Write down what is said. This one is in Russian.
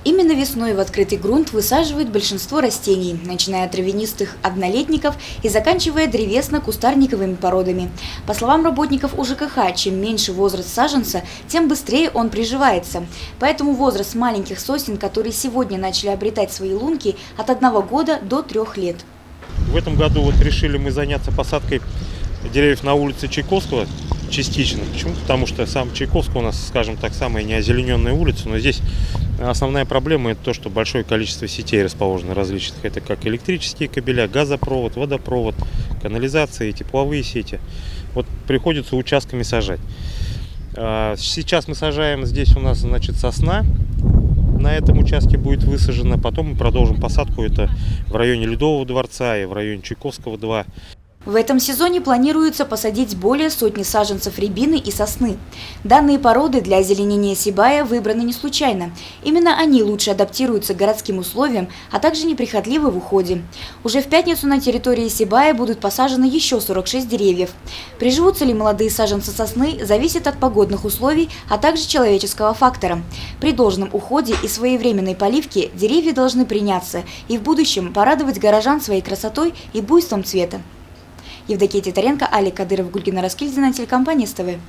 Именно весной в открытый грунт высаживают большинство растений, начиная от травянистых однолетников и заканчивая древесно-кустарниковыми породами. По словам работников УЖКХ, чем меньше возраст саженца, тем быстрее он приживается. Поэтому возраст маленьких сосен, которые сегодня начали обретать свои лунки, от 1 года до 3 лет. В этом году решили мы заняться посадкой деревьев на улице Чайковского частично. Почему? Потому что сам Чайковский у нас, скажем так, самая неозелененная улица, но здесь основная проблема — это то, что большое количество сетей расположено различных. Это как электрические кабеля, газопровод, водопровод, канализация, тепловые сети. Вот приходится участками сажать. Сейчас мы сажаем, здесь у нас, значит, сосна. На этом участке будет высажено. Потом мы продолжим посадку это в районе Ледового дворца и в районе Чайковского 2. В этом сезоне планируется посадить более сотни саженцев рябины и сосны. Данные породы для озеленения Сибая выбраны не случайно. Именно они лучше адаптируются к городским условиям, а также неприхотливы в уходе. Уже в пятницу на территории Сибая будут посажены еще 46 деревьев. Приживутся ли молодые саженцы сосны, зависит от погодных условий, а также человеческого фактора. При должном уходе и своевременной поливке деревья должны приняться и в будущем порадовать горожан своей красотой и буйством цвета. Евдокия Титаренко, Алик Кадыров, Гульгина Раскильдина, телекомпания СТВ.